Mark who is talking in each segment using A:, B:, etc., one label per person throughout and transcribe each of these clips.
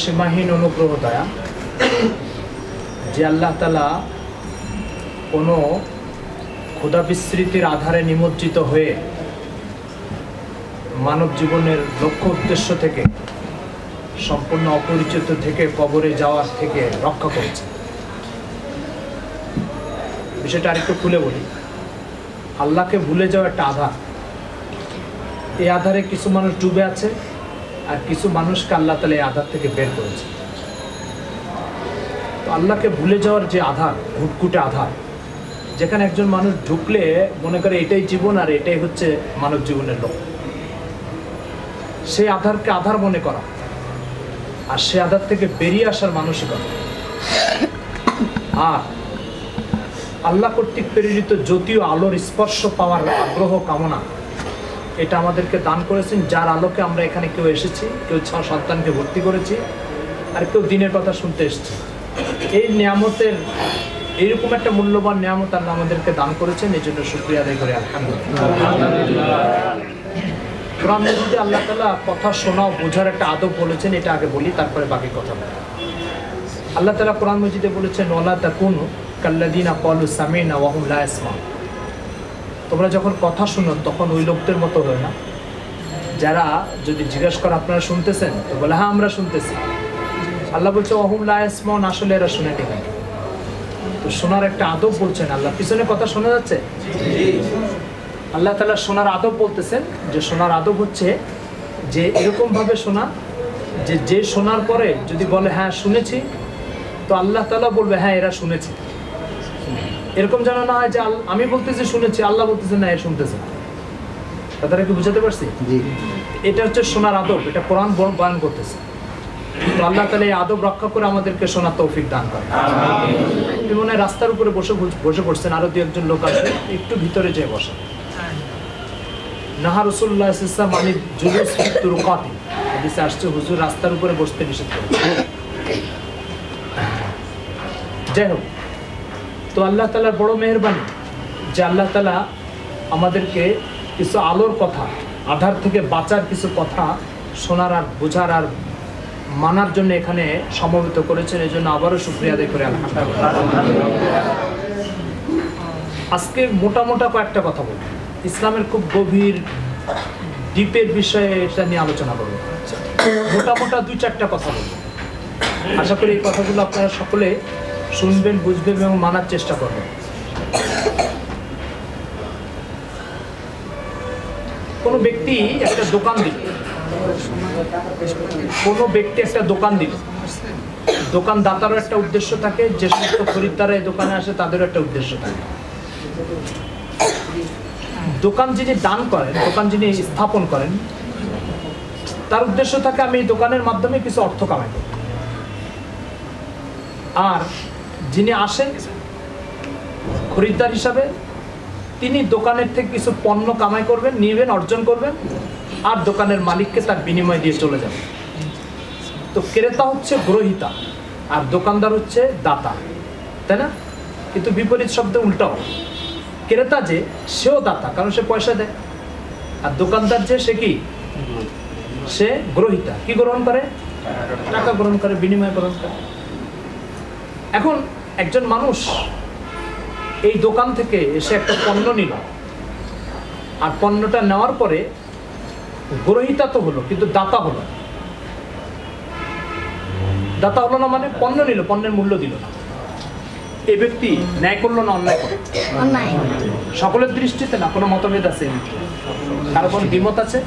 A: সীমাহীন অনুগ্রহ দয়া যে আল্লাহ তাআলা কোনো ক্ষুধা বিস্মৃতির আধারে নিমজ্জিত হয়ে মানব জীবনের লক্ষ্য উদ্দেশ্য থেকে সম্পূর্ণ অপরিচিত থেকে কবরে যাওয়ার থেকে রক্ষা করেছে। বিষয়টা আরেকটু খুলে বলি। আল্লাহকে ভুলে যাওয়া একটা আধার। এই আধারে কিছু মানুষ ডুবে আছে আর কিছু মানুষকে আল্লাহ তাআলা এই আধার থেকে বের করেছে। তো আল্লাহকে ভুলে যাওয়ার যে আধার, ঘুটঘুটে আধার, যেখানে একজন মানুষ ঢুকলে মনে করে এটাই জীবন আর এটাই হচ্ছে মানব জীবনের লক্ষ্য, সেই আধারকে আধার মনে করা আর সে আধার থেকে বেরিয়ে আসার মানসিকতা আর আল্লাহ কর্তৃক প্রেরিত জ্যোতিও আলোর স্পর্শ পাওয়ার আগ্রহ কামনা, এটা আমাদেরকে দান করেছেন। যার আলোকে আমরা এখানে কেউ এসেছি, কেউ সন্তানকে ভর্তি করেছি, আর কেউ দিনের কথা শুনতে এসেছি। এই নিয়ামতের এইরকম একটা মূল্যবান নিয়ামত আল্লাহ আমাদেরকে দান করেছেন, এই জন্য শুকরিয়া আদায় করে আলহামদুলিল্লাহ। কোরআন মাজিদে আল্লাহ তাআলা কথা শোনা বোঝার একটা আদব বলেছেন, এটা আগে বলি তারপরে বাকি কথা বলি। আল্লাহ তাআলা কোরআন মাজিদে বলেছেন ওয়ালা তাকুনু কাল্লাযিনা ক্বালু সামি'না ওয়া হুম লা ইয়াসমাউন। তোমরা যখন কথা শুনো তখন ওই লোকদের মতো হয় না যারা যদি জিজ্ঞেস করে আপনারা শুনতেছেন, তো বলে হ্যাঁ আমরা শুনতেছি। আল্লাহ বলছে ওয়া হুম লা ইয়াসমাউন, আসলে এরা শুনেনি। তো শোনার একটা আদব বলছেন আল্লাহ। পিছনে কথা শোনা যাচ্ছে? আল্লাহ তাআলা শোনার আদব বলতেছেন, যে শোনার আদব হচ্ছে যে এরকমভাবে শোনা যে শোনার পরে যদি বলে হ্যাঁ শুনেছি, তো আল্লাহ তাআলা বলবে হ্যাঁ এরা শুনেছে। এরকম যেন না হয় যে আমি বলতেছি শুনেছি, আল্লাহ বলতেছে না এ শুনতেছে। কথাটা কি বুঝাতে পারছি? এটা হচ্ছে শোনার আদব, এটা কোরআন বয়ান করতেছে। তো আল্লাহ তাআলা এই আদব রক্ষা করে আমাদেরকে শোনার তৌফিক দান করে। আপনি মনে হয় রাস্তার উপরে বসে পড়ছেন, আরো দু একজন লোক আসবে, একটু ভিতরে যেয়ে বসে। নাহা রাসূলুল্লাহ সাল্লাল্লাহু আলাইহি ওয়াসাল্লাম মানে জুলুস ফি তুরুকাতি, হাদিসে আসছে হুজুর রাস্তার উপরে বসতে নিষেধ করেছেন। যাই হোক, তো আল্লাহ তাআলার বড় মেহেরবানি যে আল্লাহ তাআলা আমাদেরকে কিছু আলোর কথা, আধার থেকে বাঁচার কিছু কথা শোনার আর বোঝার আর মানার জন্য এখানে সমবেত করেছেন। এই জন্য আবারও শুকরিয়া আদায় করে আলহামদুলিল্লাহ। আজকে মোটা কয়েকটা কথা বলবো, ইসলামের খুব গভীর ডিপের বিষয়ে এটা নিয়ে আলোচনা করবো। মোটা 2-4টা কথা বলবো। আশা করি এই কথাগুলো আপনারা সকলে শুনবেন, বুঝবেন এবং মানার চেষ্টা করবেন। কোনো ব্যক্তি একটা দোকান দিল, দোকানদাতারও একটা উদ্দেশ্য থাকে, যে সমস্ত খরিদ্দার এই দোকানে আসে তাদেরও একটা উদ্দেশ্য থাকে। দোকান যিনি দান করেন, দোকান যিনি স্থাপন করেন, তার উদ্দেশ্য থাকে আমি এই দোকানের মাধ্যমে কিছু অর্থ কামাই করব। আর যিনি আসেন খরিদ্দার হিসাবে, তিনি দোকানের থেকে কিছু পণ্য কামাই করবেন, নিবেন, অর্জন করবেন, আর দোকানের মালিককে তার বিনিময় দিয়ে চলে যাবেন। তো ক্রেতা হচ্ছে গ্রহীতা আর দোকানদার হচ্ছে দাতা, তাই না? কিন্তু বিপরীত শব্দে উল্টাও। ক্রেতা যে সেও দাতা, কারণ সে পয়সা দেয়, আর দোকানদার যে সে কি, সে গ্রহীতা। কি গ্রহণ করে? টাকা গ্রহণ করে, বিনিময় গ্রহণ করে। এখন একজন মানুষ এই দোকান থেকে এসে একটা পণ্য নিল, আর পণ্যটা নেওয়ার পরে গ্রহীতা তো হলো কিন্তু দাতা হলো না। মানে পণ্য নিল, পণ্যের মূল্য দিল না। এই ব্যক্তি ন্যায় করলো না অন্যায় করলো? সকলের দৃষ্টিতে না, কোনো মতভেদ আছে, কারো কোনো দ্বিমত আছে?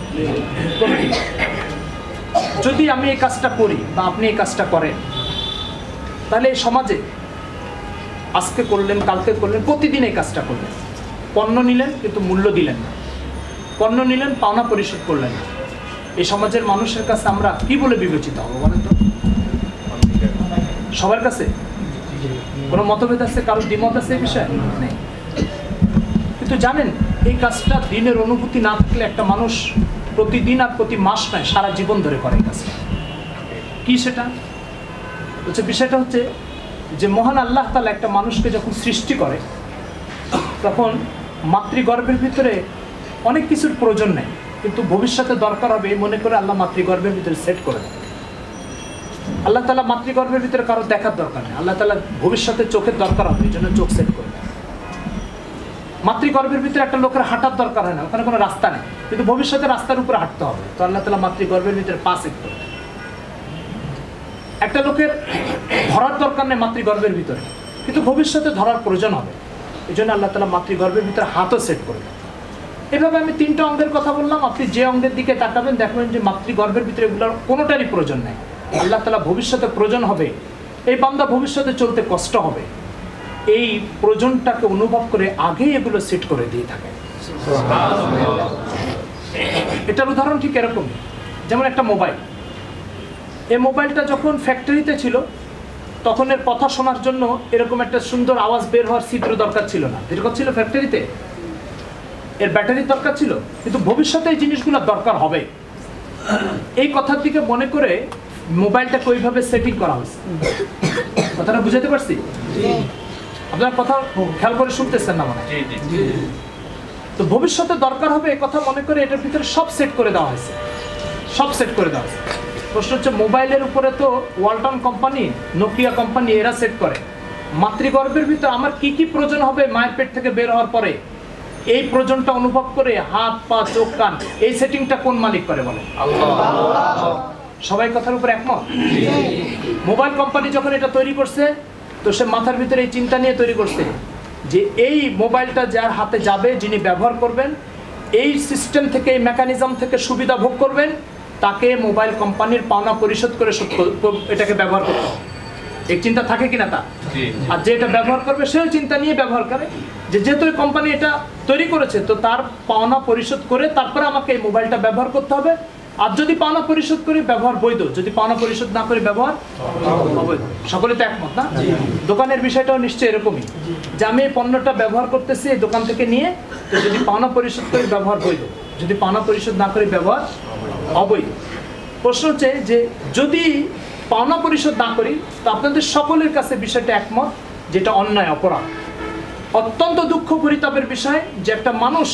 A: যদি আমি এই কাজটা করি বা আপনি এই কাজটা করেন, তাহলে এই সমাজে আজকে করলেন, কালকে করলেন, প্রতিদিন এই কাজটা করলেন, পণ্য নিলেন কিন্তু মূল্য দিলেন না, পণ্য নিলেন পাওনা পরিশোধ করলেন না, এই সমাজের মানুষের কাছে আমরা কি বলে বিবেচিত হবো বলেন তো? সবার কাছে কোনো মতভেদ আছে, কারোর দ্বিমত আছে এই বিষয়ে? কিন্তু জানেন, এই কাজটা দিনের অনুভূতি না থাকলে একটা মানুষ প্রতিদিন আর প্রতি মাস নয়, সারা জীবন ধরে করে এই কাজটা। কি সেটা হচ্ছে? বিষয়টা হচ্ছে যে মহান আল্লাহ তাআলা একটা মানুষকে যখন সৃষ্টি করে, তখন মাতৃগর্ভের ভিতরে অনেক কিছুর প্রয়োজন নেই, কিন্তু ভবিষ্যতে দরকার হবে মনে করে আল্লাহ মাতৃগর্ভের ভিতরে সেট করে দেয়। আল্লাহ তাআলা মাতৃগর্ভের ভিতরে কারো দেখার দরকার নেই, আল্লাহ তাআলা ভবিষ্যতে চোখের দরকার হবে, এই জন্য চোখ সেট করে দেয়। মাতৃগর্ভের ভিতরে একটা লোকের হাঁটার দরকার হয় না, ওখানে কোনো রাস্তা নেই, কিন্তু ভবিষ্যতে রাস্তার উপরে হাঁটতে হবে, তো আল্লাহ তাআলা মাতৃগর্ভের ভিতরে পা সেট করে দেয়। একটা লোকের ধরার দরকার নেই মাতৃগর্ভের ভিতরে, কিন্তু ভবিষ্যতে ধরার প্রয়োজন হবে, এই জন্য আল্লাহ তাআলা মাতৃগর্ভের ভিতরে হাতও সেট করে দেয়। এভাবে আমি 3টা অঙ্গের কথা বললাম, আপনি যে অঙ্গের দিকে তাকাবেন দেখবেন যে মাতৃগর্ভের ভিতরে এগুলোর কোনোটারই প্রয়োজন নেই। আল্লাহ তাআলা ভবিষ্যতে প্রয়োজন হবে, এই বান্দা ভবিষ্যতে চলতে কষ্ট হবে, এই প্রয়োজনটাকে অনুভব করে আগেই এগুলো সেট করে দিয়ে থাকে। এটার উদাহরণ ঠিক এরকম, যেমন একটা মোবাইল, এই মোবাইলটা যখন ফ্যাক্টরিতে ছিল তখন এর কথা শোনার জন্য এরকম একটা সুন্দর আওয়াজ বের হওয়ার ছিদ্র দরকার ছিল না, যেরকম ছিল ফ্যাক্টরিতে, এর ব্যাটারি দরকার ছিল, কিন্তু ভবিষ্যতে এই জিনিসগুলো দরকার হবে, এই কথার দিকে মনে করে মোবাইলটাকে ওইভাবে সেটিং করা হয়েছে। কথাটা বুঝাতে পারছি? আপনার কথা খেয়াল করে শুনতেছেন না মনে হয়? তো ভবিষ্যতে দরকার হবে এই কথা মনে করে এটার ভিতরে সব সেট করে দেওয়া হয়েছে, সব সেট করে দেওয়া হয়েছে। প্রশ্ন হচ্ছে মোবাইলের উপরে তো ওয়ালটন কোম্পানি, নোকিয়া কোম্পানি এরা সেট করে, মাতৃগর্ভের ভিতরে আমার কি কি প্রয়োজন হবে মায়ের পেট থেকে বের হওয়ার পরে, এই প্রয়োজনটা অনুভব করে হাত পা চোখ কান এই সেটিংটা কোন মালিক করে বলে? আল্লাহ। সবাই কথার উপর একমত? মোবাইল কোম্পানি যখন এটা তৈরি করছে তো সে মাথার ভিতরে এই চিন্তা নিয়ে তৈরি করছে যে এই মোবাইলটা যার হাতে যাবে, যিনি ব্যবহার করবেন, এই সিস্টেম থেকে, এই মেকানিজম থেকে সুবিধা ভোগ করবেন, তাকে মোবাইল কোম্পানির পাওনা পরিশোধ করে এটাকে ব্যবহার করতে হবে। এক চিন্তা থাকে কিনা তা? আর যে এটা ব্যবহার করবে সেও চিন্তা নিয়ে ব্যবহার করে যে যেহেতু এই কোম্পানি এটা তৈরি করেছে তো তার পাওনা পরিশোধ করে তারপরে আমাকে এই মোবাইলটা ব্যবহার করতে হবে, আর যদি পাওনা পরিশোধ করি ব্যবহার বৈধ, যদি পাওনা পরিশোধ না করি ব্যবহার অবৈধ। সকলে তো একমত না? দোকানের বিষয়টাও নিশ্চয়ই এরকমই, যে আমি এই পণ্যটা ব্যবহার করতেছি এই দোকান থেকে নিয়ে, তো যদি পাওনা পরিশোধ করি ব্যবহার বৈধ, যদি পাওনা পরিশোধ না করি ব্যবহার অবৈধ। প্রশ্ন হচ্ছে যে যদি পাওনা পরিশোধ না করি তো আপনাদের সকলের কাছে বিষয়টা একমত যেটা অন্যায়, অপরাধ। অত্যন্ত দুঃখ পরিতাপের বিষয় যে একটা মানুষ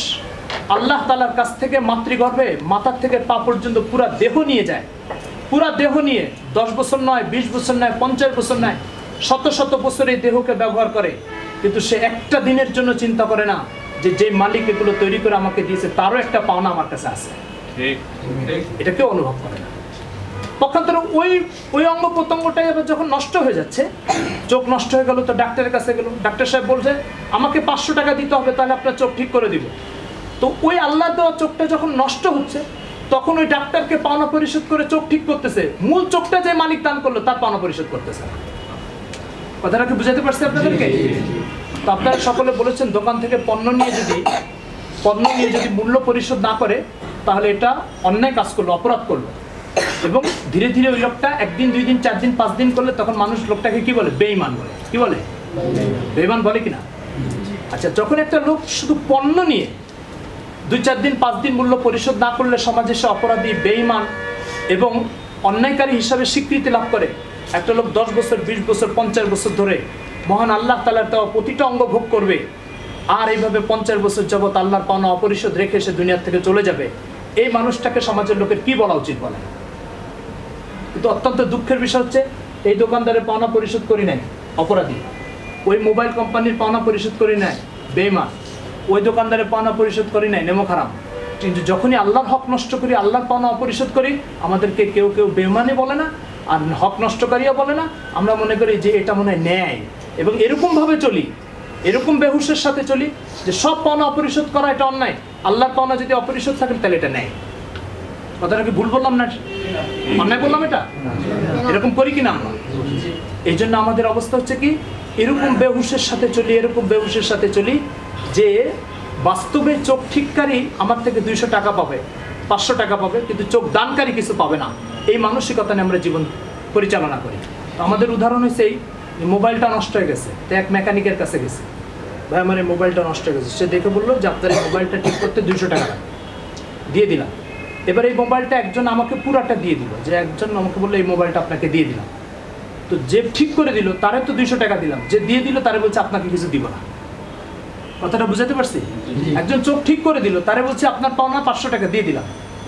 A: আল্লাহ তাআলার কাছ থেকে মাতৃগর্ভে মাথার থেকে পা পর্যন্ত পুরা দেহ নিয়ে যায়, পুরা দেহ নিয়ে 10 বছর নয়, 20 বছর নয়, 50 বছর নয়, শত শত বছর এই দেহকে ব্যবহার করে, কিন্তু সে একটা দিনের জন্য চিন্তা করে না যে যে মালিক এগুলো তৈরি করে আমাকে দিয়েছে তারও একটা পাওনা আমার কাছে আছে, এটা কেউ অনুভব করে না। পক্ষান্তরে ওই অঙ্গ প্রত্যঙ্গটাই আবার যখন নষ্ট হয়ে যাচ্ছে, চোখ নষ্ট হয়ে গেল তো ডাক্তারের কাছে গেল, ডাক্তার সাহেব বলছে আমাকে 500 টাকা দিতে হবে তাহলে আপনার চোখ ঠিক করে দিব। তো ওই আল্লাহ দেওয়া চোখটা যখন নষ্ট হচ্ছে তখন ওই ডাক্তারকে পাওনা পরিশোধ করে চোখ ঠিক করতেছে, মূল চোখটা যে মালিক দান করলো তার পাওনা পরিশোধ করতেছে। কথাটা কি বুঝাতে পারছি আপনাদেরকে? তো আপনারা সকলে বলেছেন দোকান থেকে পণ্য নিয়ে যদি মূল্য পরিশোধ না করে তাহলে এটা অন্যায় কাজ করলো, অপরাধ করলো, এবং ধীরে ধীরে ওই লোকটা 1 দিন 2 দিন 4 দিন 5 দিন করলে তখন মানুষ লোকটাকে কি বলে? বেঈমান বলে। কি বলে? বেঈমান বলে কিনা? আচ্ছা, যখন একটা লোক শুধু পণ্য নিয়ে 2-4 দিন 5 দিন মূল্য পরিশোধ না করলে সমাজে সে অপরাধী, বেঈমান এবং অন্যায়কারী হিসাবে স্বীকৃতি লাভ করে, একটা লোক 10 বছর 20 বছর 50 বছর ধরে মহান আল্লাহ তাআলার দেওয়া প্রতিটা অঙ্গ ভোগ করবে, আর এইভাবে 50 বছর যাবত আল্লাহর পাওনা অপরিশোধ রেখে সে দুনিয়া থেকে চলে যাবে, এই মানুষটাকে সমাজের লোকের কি বলা উচিত বলে? কিন্তু অত্যন্ত দুঃখের বিষয় হচ্ছে এই দোকানদারের পাওনা পরিশোধ করি নাই, অপরাধী। ওই মোবাইল কোম্পানির পাওনা পরিশোধ করি নাই, বেঈমান। ওই দোকানদারের পাওনা পরিশোধ করি নাই, নেমো খারাপ। কিন্তু যখনই আল্লাহর হক নষ্ট করি, আল্লাহর পাওনা অপরিশোধ করি, আমাদেরকে কেউ কেউ বেঈমানই বলে না আর হক নষ্টকারীও বলে না, আমরা মনে করি যে এটা মনে হয় ন্যায়, এবং এরকমভাবে চলি, এরকম বেহুশের সাথে চলি যে সব পাওনা অপরিশোধ করা এটা অন্যায়, আল্লাহর পাওনা যদি অপরিশোধ থাকে তাহলে এটা ন্যায়। কথাটা কি ভুল বললাম না? অন্যায় বললাম এটা? এরকম করি কিনা আমরা? এই জন্য আমাদের অবস্থা হচ্ছে কি, এরকম বেহুশের সাথে চলি যে বাস্তবে চোখ ঠিককারী আমার থেকে 200 টাকা পাবে, 500 টাকা পাবে, কিন্তু চোখ দানকারী কিছু পাবে না, এই মানসিকতা নিয়ে আমরা জীবন পরিচালনা করি। আমাদের উদাহরণ হচ্ছে এই মোবাইলটা নষ্ট হয়ে গেছে, তো এক মেকানিকের কাছে গেছে, ভাই আমার এই মোবাইলটা নষ্ট হয়ে গেছে। সে দেখে বললো যে আপনার এই মোবাইলটা ঠিক করতে 200 টাকা লাগবে, দিয়ে দিলাম। এবার এই মোবাইলটা একজন আমাকে পুরাটা দিয়ে দিল, যে একজন আমাকে বললো এই মোবাইলটা আপনাকে দিয়ে দিলাম, তো যে ঠিক করে দিল তারে তো 200 টাকা দিলাম, যে দিয়ে দিল তারে বলছে আপনাকে কিছু দিব না। কথাটা বুঝাতে পারছি? একজন চোখ ঠিক করে দিল, তারে বলছে আপনার পাওনা 500 টাকা দিয়ে দিলাম,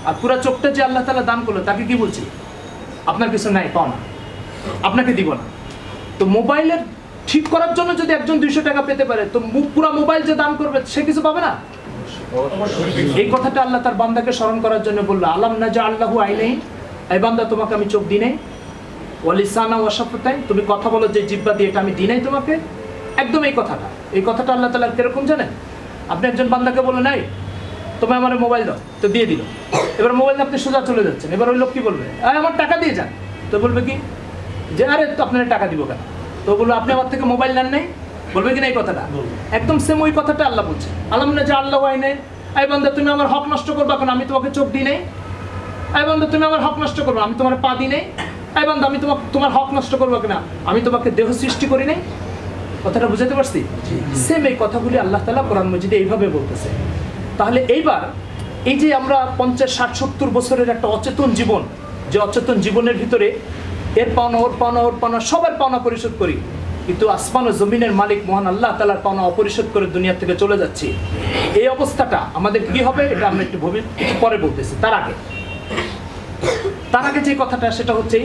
A: আর পুরো চোখটা যে আল্লাহ তাআলা দান করলো তাকে কি বলছি? আপনার কিছু নাই পাওনা, আপনাকে দিব না। তো মোবাইলের ঠিক করার জন্য যদি একজন 200 টাকা পেতে পারে, তো পুরো মোবাইল যে দান করবে সে কিছু পাবে না? এই কথাটা আল্লাহ তার বান্দাকে স্মরণ করার জন্য বললো, আলাম নাজআল্লাহু আইনাইন, এই বান্দা তোমাকে আমি চোখ দিই নাই, ওয়া লিসানা ওয়া শাফাতাইন, তুমি কথা বলো যে জিহ্বা দিয়ে, এটা আমি দিই নাই তোমাকে। একদম এই কথাটা আল্লাহ তাআলা কিরকম জানেন? আপনি একজন বান্দাকে বলেন, নাই তুমি আমার মোবাইল দাও, তো দিয়ে দিল। এবার মোবাইল আপনি সোজা চলে যাচ্ছেন, এবার ওই লোক কি বলবে? আমার টাকা দিয়ে যান। তো বলবে কি যে আরে তো আপনার টাকা দিব কেন? তো বলবো আপনি আমার থেকে মোবাইল নেন নাই, বলবে কি না এই কথাটা? একদম সেম ওই কথাটা আল্লাহ বলছে, আলাম নাজআল্লাহু আইনাইন, এই বান্দা তুমি আমার হক নষ্ট করবা কেন? আমি তোমাকে চোখ দিই নাই। এই বান্দা তুমি আমার হক নষ্ট করবা, আমি তোমার পা দিই নাই। এই বান্দা আমি তোমার হক নষ্ট করবো কিনা? আমি তোমাকে দেহ সৃষ্টি করি নাই। কথাটা বুঝাতে পারছি? সেম এই কথাগুলি আল্লাহ তাআলা কোরআন মাজিদে এইভাবে বলতেছে। তাহলে এইবার এই যে আমরা 50, 60, 70 বছরের একটা অচেতন জীবন, যে অচেতন জীবনের ভিতরে এর পাওনা, ওর পাওনা, ওর পাওনা, সবার পাওনা পরিশোধ করি, কিন্তু আসমান ও জমিনের মালিক মহান আল্লাহ তাআলার পাওনা অপরিশোধ করে দুনিয়া থেকে চলে যাচ্ছি। এই অবস্থাটা আমাদের কি হবে এটা আমরা একটু পরে বলতেছি। তার আগে যে কথাটা সেটা হচ্ছে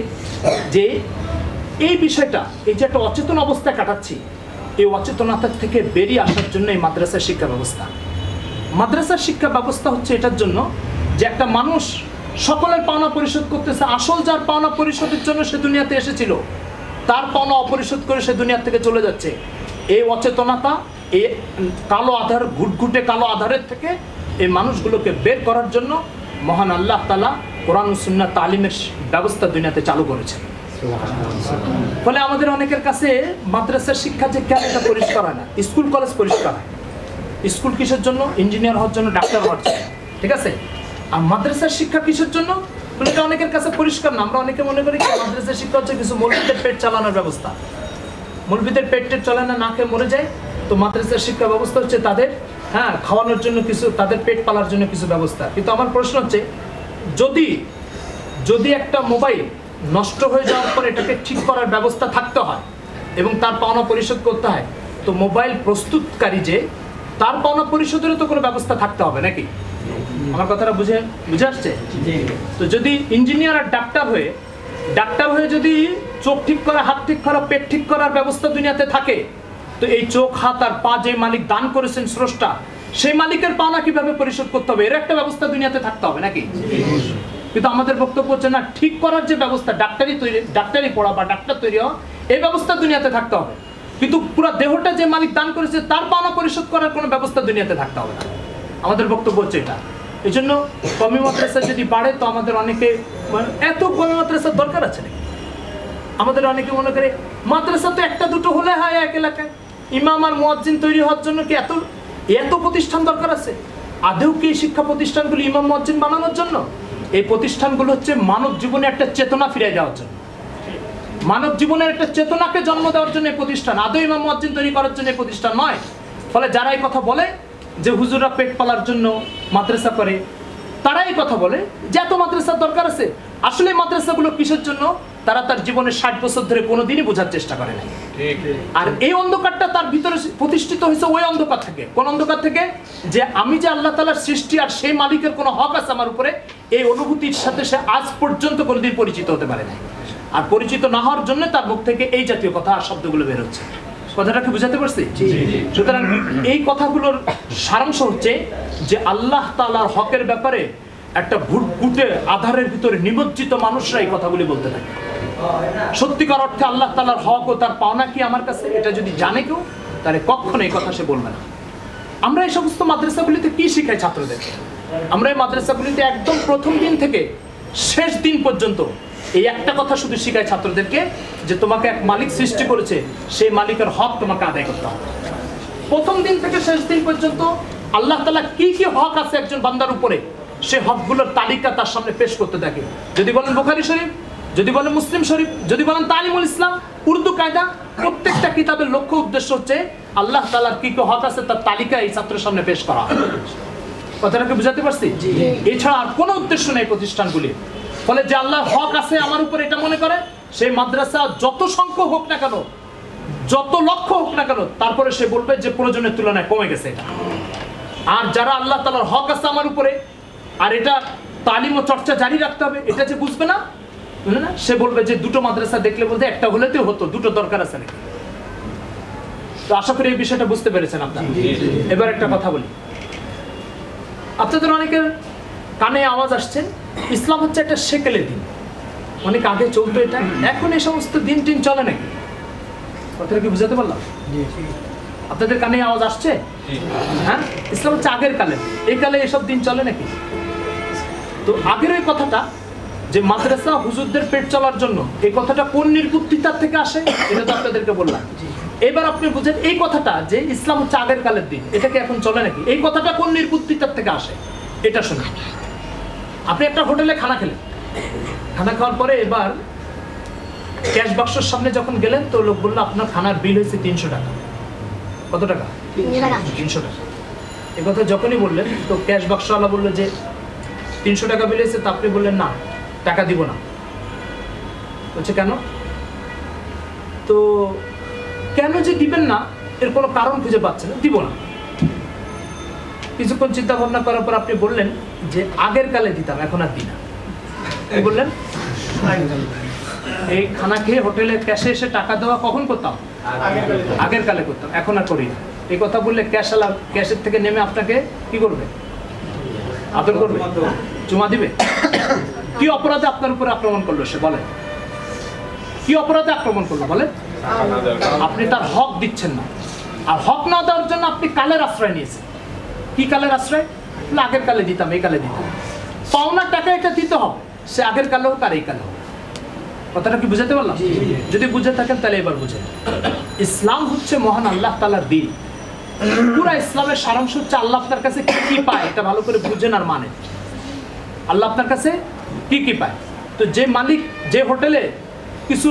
A: যে এই বিষয়টা, এই যে একটা অচেতন অবস্থায় কাটাচ্ছি, এই অচেতনতা থেকে বেরিয়ে আসার জন্য এই মাদ্রাসার শিক্ষা ব্যবস্থা। মাদ্রাসার শিক্ষা ব্যবস্থা হচ্ছে এটার জন্য যে একটা মানুষ সকলের পাওনা পরিশোধ করতেছে। আসল যার পাওনা পরিশোধের জন্য সে দুনিয়াতে এসেছিল, তার পাওনা অপরিশোধ করে সে দুনিয়া থেকে চলে যাচ্ছে। এই অচেতনতা, এই কালো আধার, ঘুটঘুটে কালো আধারের থেকে এই মানুষগুলোকে বের করার জন্য মহান আল্লাহ তাআলা কোরআন ও সুন্নাহ তালিমের ব্যবস্থা দুনিয়াতে চালু করেছেন। ফলে আমাদের অনেকের কাছে মাদ্রাসার শিক্ষা যে কেন এটা পরিষ্কার হয় না। স্কুল কলেজ পরিষ্কার হয়, স্কুল কিসের জন্য? ইঞ্জিনিয়ার হওয়ার জন্য, ডাক্তার হওয়ার জন্য, ঠিক আছে। আর মাদ্রাসার শিক্ষা কিসের জন্য? বলে এটা অনেকের কাছে পরিষ্কার না। আমরা অনেকে মনে করি মাদ্রাসার শিক্ষা হচ্ছে কিছু মৌলবীদের পেট চালানোর ব্যবস্থা। মৌলবীদের পেট চালানো, না খেয়ে মরে যায়, তো মাদ্রাসার শিক্ষা ব্যবস্থা হচ্ছে তাদের খাওয়ানোর জন্য কিছু, তাদের পেট পালার জন্য কিছু ব্যবস্থা। কিন্তু আমার প্রশ্ন হচ্ছে, যদি একটা মোবাইল নষ্ট হয়ে যাওয়ার পর এটাকে ঠিক করার ব্যবস্থা থাকতে হয় এবং তার পাওনা পরিশোধ করতে হয়, তো মোবাইল প্রস্তুতকারী যে, তার পাওনা পরিশোধেরও তো কোনো ব্যবস্থা থাকতে হবে নাকি? আমার কথাটা বুঝে আসছে? তো যদি ইঞ্জিনিয়ার আর ডাক্তার হয়ে যদি চোখ ঠিক করা, হাত ঠিক করা, পেট ঠিক করার ব্যবস্থা দুনিয়াতে থাকে, তো এই চোখ, হাত আর পা যে মালিক দান করেছেন স্রষ্টা, সেই মালিকের পাওনা কিভাবে পরিশোধ করতে হবে, এর একটা ব্যবস্থা দুনিয়াতে থাকতে হবে নাকি? কিন্তু আমাদের বক্তব্য হচ্ছে না, ঠিক করার যে ব্যবস্থা, ডাক্তারি পড়া বা ডাক্তার তৈরি হওয়া, এই ব্যবস্থা দুনিয়াতে থাকতে হবে। কিন্তু পুরো দেহটা যে মালিক দান করেছে তার পাওনা পরিশোধ করার কোনো ব্যবস্থা দুনিয়াতে থাকতে হবে না। আমাদের বক্তব্য হচ্ছে এটা। এই জন্য কওমি মাদ্রাসা যদি বাড়ে, তো আমাদের অনেকে এত কওমি মাদ্রাসার দরকার আছে নাকি? আমাদের অনেকে মনে করে মাদ্রাসা তো একটা দুটো হলে হয় এক এলাকায়, ইমাম আর মুয়াজ্জিন তৈরি হওয়ার জন্য কি এত প্রতিষ্ঠান দরকার আছে? আদৌ কি এই শিক্ষা প্রতিষ্ঠানগুলো ইমাম মুয়াজ্জিন বানানোর জন্য? এই প্রতিষ্ঠানগুলো হচ্ছে মানব জীবনে একটা চেতনা ফিরে দেওয়ার জন্য, মানব জীবনের একটা চেতনাকে জন্ম দেওয়ার জন্য এই প্রতিষ্ঠান। আদৌ ইমাম মুয়াজ্জিন তৈরি করার জন্য এই প্রতিষ্ঠান নয়। ফলে যারা এই কথা বলে যে হুজুররা পেট পালার জন্য মাদ্রাসা করে, তারা এই কথা বলে যে এত মাদ্রাসার দরকার আছে। আসলে মাদ্রাসাগুলো কিসের জন্য তারা তার জীবনের 60 বছর ধরে কোনোদিনই বোঝার চেষ্টা করে নাই। আর এই অন্ধকারটা তার ভিতরে প্রতিষ্ঠিত হয়েছে ওই অন্ধকার থেকে। কোন অন্ধকার থেকে? যে আমি যে আল্লাহ তাআলার সৃষ্টি আর সেই মালিকের কোনো হক আছে আমার উপরে, এই অনুভূতির সাথে সে আজ পর্যন্ত কোনোদিন পরিচিত হতে পারে নাই। আর পরিচিত না হওয়ার জন্য তার মুখ থেকে এই জাতীয় কথা আর শব্দগুলো বের হচ্ছে। কথাটা কি বুঝাতে পারছি? সুতরাং এই কথাগুলোর সারাংশ হচ্ছে যে আল্লাহ তাআলার হকের ব্যাপারে একটা ঘুটঘুটে আধারের ভিতরে নিমজ্জিত মানুষরা এই কথাগুলি বলতে থাকে। সত্যিকার অর্থে আল্লাহ তাআলার হক ও তার পাওনা কি আমার কাছে, এটা যদি জানে কেউ, তাহলে কখনো এই কথা সে বলবে না। আমরা এই সমস্ত মাদ্রাসাগুলিতে কি শিখাই ছাত্রদেরকে? আমরা এই মাদ্রাসাগুলিতে একদম প্রথম দিন থেকে শেষ দিন পর্যন্ত এই একটা কথা শুধু শিখাই ছাত্রদেরকে, যে তোমাকে এক মালিক সৃষ্টি করেছে, সেই মালিকের হক তোমাকে আদায় করতে হবে। প্রথম দিন থেকে শেষ দিন পর্যন্ত আল্লাহ তাআলা কি কি হক আছে একজন বান্দার উপরে, সেই হকগুলোর তালিকা তার সামনে পেশ করতে থাকে। যদি বলেন বুখারী শরীফ, যদি বলেন মুসলিম শরীফ, যদি বলেন তালিমুল ইসলাম, উর্দু কায়দা, প্রত্যেকটা কিতাবের লক্ষ্য উদ্দেশ্য হচ্ছে আল্লাহ তাআলার কি কি হক আছে তার তালিকা এই ছাত্রের সামনে পেশ করা। কথাটাকে বুঝাতে পারছি? এছাড়া আর কোনো উদ্দেশ্য নেই প্রতিষ্ঠানগুলি। ফলে যে আল্লাহর হক আছে আমার উপরে এটা মনে করে, সেই মাদ্রাসা যত সংখ্যক হোক না কেন, যত লক্ষ হোক না কেন তারপরে সে বলবে যে প্রয়োজনের তুলনায় কমে গেছে এটা। আর যারা আল্লাহ তাআলার হক আছে আমার উপরে, আর এটা তালিম ও চর্চা জারি রাখতে হবে, এটা যে বুঝবে না, বুঝলে না, সে বলবে যে দুটো মাদ্রাসা দেখলে বলতে একটা হলেতেও হতো, দুটো দরকার আছে নাকি। তো আশা করি এই বিষয়টা বুঝতে পেরেছেন আপনারা। এবার একটা কথা বলি, আপনাদের অনেকের কানে আওয়াজ আসছেন ইসলাম হচ্ছে একটা সেকেলে দিন, অনেক আগে চলতো এটা, এখন এই সমস্ত দিন টিন চলে নাকি? কথাটা কি বুঝাতে পারলাম? আপনাদের কানে আওয়াজ আসছে? হ্যাঁ, ইসলাম হচ্ছে আগের কালে, এই কালে এসব দিন চলে নাকি? তো আগের ওই কথাটা যে মাদ্রাসা হুজুরদের পেট চলার জন্য, এই কথাটা কোন নির্বুদ্ধিতার থেকে আসে এটা তো আপনাদেরকে বললাম। এবার আপনি বুঝেন এই কথাটা যে ইসলাম হচ্ছে আগের কালের দিন, এটাকে এখন চলে নাকি, এই কথাটা কোন নির্বুদ্ধিতার থেকে আসে এটা শুনুন। আপনি একটা হোটেলে খানা খেলেন, খানা খাওয়ার পরে এবার ক্যাশ বাক্সের সামনে যখন গেলেন তো লোক বললো আপনার খানার বিল হয়েছে 300 টাকা। কত টাকা? 300 টাকা। এ কথা যখনই বললেন তো ক্যাশ বাক্সওয়ালা বললো যে 300 টাকা বিল হয়েছে। তা আপনি বললেন না, টাকা দিব না। বলছে কেন? তো কেন যে দিবেন না এর কোনো কারণ খুঁজে পাচ্ছেন না, দিব না। কিছুক্ষণ চিন্তা ভাবনা করার পর আপনি বললেন যে আগের কালে দিতাম, এখন আর দিই না। কি বললেন? এই খানা খেয়ে হোটেলে ক্যাশে এসে টাকা দেওয়া কখন করতাম? আগের কালে করতাম, এখন আর করি না। এই কথা বললে ক্যাশওয়ালা ক্যাশের থেকে নেমে আপনাকে কি করবে? আদর করবে, চুমা দিবে। কি অপরাধে আপনার উপরে আক্রমণ করলো সে? বলেন কি অপরাধে আক্রমণ করলো বলেন? আপনি তার হক দিচ্ছেন না, আর হক না দেওয়ার জন্য আপনি কালের আশ্রয় নিয়েছেন। কি কালের আশ্রয়? আগের কালে দিতাম, এই কালে দিতাম। পাওনার টাকা এটা দিতে হবে, সে আগের কালে হোক আর এই কালে হোক। কথাটা কি বুঝাতে পারলাম? যদি বুঝে থাকেন তাহলে এবার বুঝেন, ইসলাম হচ্ছে মহান আল্লাহ তাআলার দ্বীন। পুরা ইসলামের সারাংশ হচ্ছে আল্লাহ আপনার কাছে কি কি পায় এটা ভালো করে বুঝেন আর মানে। আল্লাহ আপনার কাছে কি কি পায়। তো যে মালিক যে হোটেলে কিছু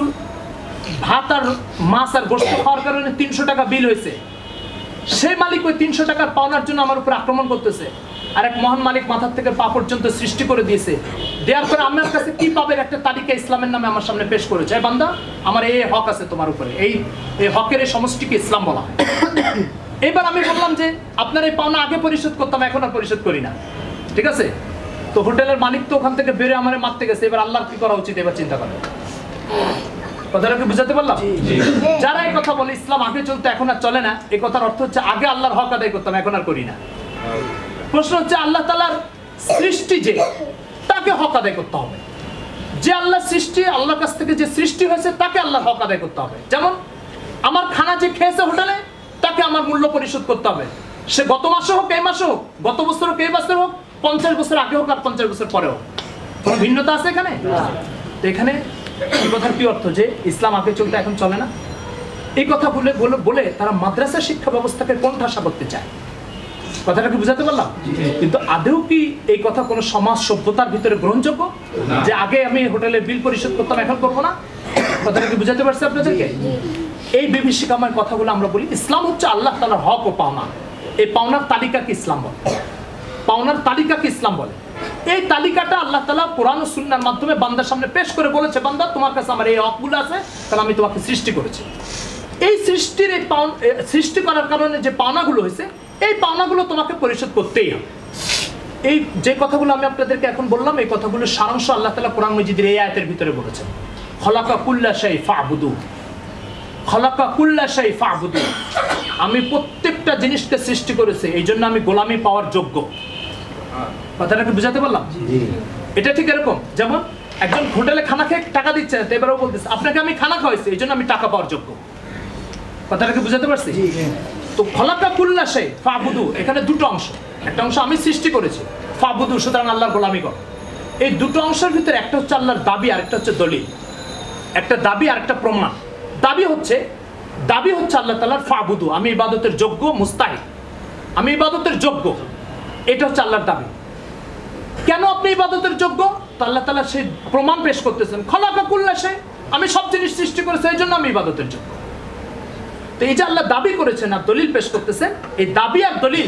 A: ভাত আর মাছ আর গোশত খাওয়ার কারণে 300 টাকা বিল হয়েছে, সেই মালিক ওই 300 টাকার পাওনার জন্য আমার উপর আক্রমণ করতেছে। আর এক মহান মালিক মাথার থেকে পা পর্যন্ত সৃষ্টি করে দিয়েছে, দেওয়ার পরে আমার কাছে কি পাবেন একটা তালিকা ইসলামের নামে আমার সামনে পেশ করেছে। বান্দা, আমার এই হক আছে তোমার উপরে, এই হকের এই সমষ্টিকে ইসলাম বলা হয়। এবার আমি বললাম যে আপনার এই পাওনা আগে পরিশোধ করতাম, এখন আর পরিশোধ করি না, ঠিক আছে? তো হোটেলের মালিক তো ওখান থেকে বেরিয়ে আমার মারতে গেছে। এবার আল্লাহর কি করা উচিত এবার চিন্তা করেন। কথাটা কি বুঝাতে পারলাম? যারা এই কথা বলে ইসলাম আগে চলতে এখন আর চলে না, এই কথার অর্থ হচ্ছে আগে আল্লাহর হক আদায় করতাম, এখন আর করি না। প্রশ্ন হচ্ছে আল্লাহ তাআলার সৃষ্টি যে, তাকে হক আদায় করতে হবে। যে আল্লাহ সৃষ্টি, আল্লাহর কাছ থেকে যে সৃষ্টি হয়েছে তাকে আল্লাহর হক আদায় করতে হবে। যেমন আমার খানা যে খেয়েছে হোটেলে, তাকে আমার মূল্য পরিশোধ করতে হবে। সে গত মাসে হোক, এই মাসে হোক, গত বছর হোক, এই বছর হোক, 50 বছর আগে হোক আর 50 বছর পরে হোক, কোনো ভিন্নতা আছে এখানে? তো এখানে এই কথার কি অর্থ যে ইসলাম আগে চলতে এখন চলে না? এই কথা বলে তারা মাদ্রাসা শিক্ষা ব্যবস্থাকে কোণঠাসা করতে চায়। কথাটা কি বুঝাতে পারলাম? কিন্তু আদৌ কি এই কথা কোনো সমাজ সভ্যতার ভিতরে গ্রহণযোগ্য যে আগে আমি হোটেলের বিল পরিশোধ করতাম, এখন করবো না? কথাটা কি বুঝাতে পারছি আপনাদেরকে? এই বিভীষিকাময় কথাগুলো আমরা বলি ইসলাম হচ্ছে আল্লাহ তাআলার হক ও পাওনা। এই পাওনার তালিকাকে ইসলাম বলে, পাওনার তালিকাকে ইসলাম বলে। এই তালিকাটা আল্লাহ তাআলা কোরআন ও সুন্নাহর মাধ্যমে বান্দার সামনে পেশ করে বলেছে, বান্দা তোমার কাছে আমার এই হকগুলো আছে, কারণ আমি তোমাকে সৃষ্টি করেছি। এই সৃষ্টির এই সৃষ্টি করার কারণে যে পাওনাগুলো হয়েছে, এই পাওনাগুলো তোমাকে পরিশোধ করতেই হবে। এই যে কথাগুলো আমি আপনাদেরকে এখন বললাম, এই কথাগুলোর সারাংশ আল্লাহ তাআলা কোরআন মাজিদের এই আয়াতের ভিতরে বলেছেন, খলাকা কুল্লা শাই ফাবুদু, খলাকা কুল্লা শাই ফাবুদু। আমি প্রত্যেকটা জিনিসকে সৃষ্টি করেছি, এই জন্য আমি গোলামি পাওয়ার যোগ্য। কথাটাকে বুঝাতে পারলাম? এটা ঠিক এরকম যেমন একজন হোটেলে খানা খেয়ে টাকা দিচ্ছে, এবারও বলতেছে আপনাকে আমি খানা খাওয়াইছি, এই জন্য আমি টাকা পাওয়ার যোগ্য। কথাটাকে বুঝাতে পারছি? তো খলাকা কুল্লা শাই ফাবুদু, এখানে দুটো অংশ। একটা অংশ আমি সৃষ্টি করেছি, ফাবুদু সুতরাং আল্লাহর গোলামি কর। এই দুটো অংশের ভিতরে একটা হচ্ছে আল্লাহর দাবি, আরেকটা হচ্ছে দলিল। একটা দাবি আর একটা প্রমাণ। দাবি হচ্ছে আল্লাহ তাআলার ফাবুদু, আমি ইবাদতের যোগ্য, মুস্তাহিক, আমি ইবাদতের যোগ্য, এটা হচ্ছে আল্লাহর দাবি। কেন আপনি ইবাদতের যোগ্য? তো আল্লাহ তাআলা সেই প্রমাণ পেশ করতেছেন, খলাকা কুল্লা শাই, আমি সব জিনিস সৃষ্টি করেছি, এই জন্য আমি ইবাদতের যোগ্য। তো এই যে আল্লাহ দাবি করেছেন আর দলিল পেশ করতেছেন, এই দাবি আর দলিল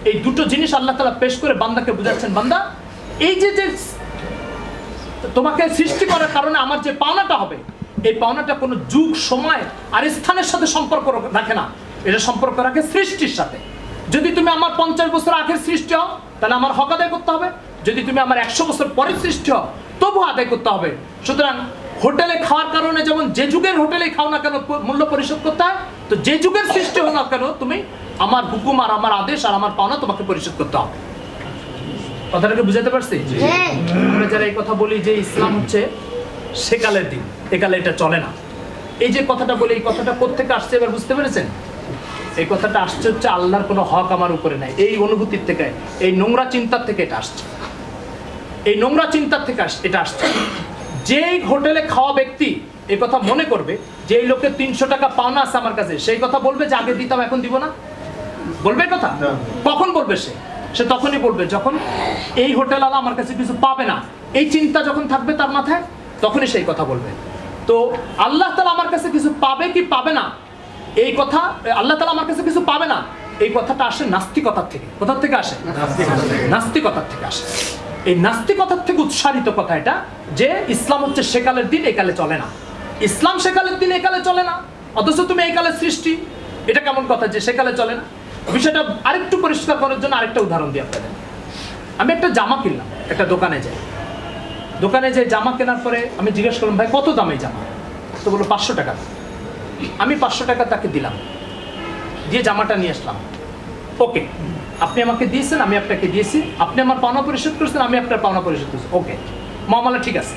A: এই দুটো জিনিস আল্লাহ তাআলা পেশ করে বান্দাকে বুঝাচ্ছেন, বান্দা এই যে তোমাকে সৃষ্টি করার কারণে আমার যে পাওনাটা হবে, এই পাওনাটা কোনো যুগ, সময় আর স্থানের সাথে সম্পর্ক রাখে না, এটা সম্পর্ক রাখে সৃষ্টির সাথে। যদি তুমি আমার 50 বছর আগের সৃষ্টি হও তাহলে আমার হক আদায় করতে হবে, যদি তুমি আমার 100 বছর পরের সৃষ্টি হও তবু আদায় করতে হবে। সুতরাং হোটেলে খাওয়ার কারণে যেমন যে যুগের হোটেলে খাও না কেন মূল্য পরিশোধ করতে হয়, তো যে যুগের সৃষ্টি হও না কেন তুমি আমার হুকুম আর আমার আদেশ আর আমার পাওনা তোমাকে পরিশোধ করতে হবে। কথাটাকে বুঝাতে পারছি? আমরা যারা এই কথা বলি যে ইসলাম হচ্ছে সেকালের দিন, একালে এটা চলে না, এই যে কথাটা বলি, এই কথাটা কোত্থেকে আসছে এবার বুঝতে পেরেছেন? এই কথাটা আসছে হচ্ছে আল্লাহর কোনো হক আমার উপরে নাই, এই অনুভূতির থেকে, এই নোংরা চিন্তার থেকে এটা আসছে, এই নোংরা চিন্তার থেকে এটা আসছে। যেই হোটেলে খাওয়া ব্যক্তি এই কথা মনে করবে যে এই লোকের 300 টাকা পাওনা আছে আমার কাছে, সেই কথা বলবে যে আগে দিতাম এখন দিব না, বলবে কথা? কখন বলবে? সে তখনই বলবে যখন এই হোটেলওয়ালা আমার কাছে কিছু পাবে না, এই চিন্তা যখন থাকবে তার মাথায়, তখনই সেই কথা বলবে। তো আল্লাহ তাআলা আমার কাছে কিছু পাবে কি পাবে না, এই কথা, আল্লাহ তাআলা আমার কাছে কিছু পাবে না, এই কথাটা আসে নাস্তিকতার থেকে। কোথা থেকে আসে? নাস্তিকতার থেকে আসে। এই নাস্তিকতার থেকে উৎসারিত কথা এটা, যে ইসলাম হচ্ছে সেকালের দিন, একালে চলে না। ইসলাম সেকালের দিন, একালে চলে না, অথচ তুমি এই কালের সৃষ্টি। এটা কেমন কথা যে সেকালে চলে না? বিষয়টা আরেকটু পরিষ্কার করার জন্য আরেকটা উদাহরণ দিই আপনাদের। আমি একটা জামা কিনলাম, একটা দোকানে যাই জামা কেনার পরে আমি জিজ্ঞেস করলাম, ভাই কত দাম এই জামা? তো বললো 500 টাকা। আমি 500 টাকা তাকে দিলাম, দিয়ে জামাটা নিয়ে আসলাম। ওকে, আপনি আমাকে দিয়েছেন, আমি আপনাকে দিয়েছি, আপনি আমার পাওনা পরিশোধ করেছেন, আমি আপনার পাওনা পরিশোধ করেছি, ওকে মামলা ঠিক আছে।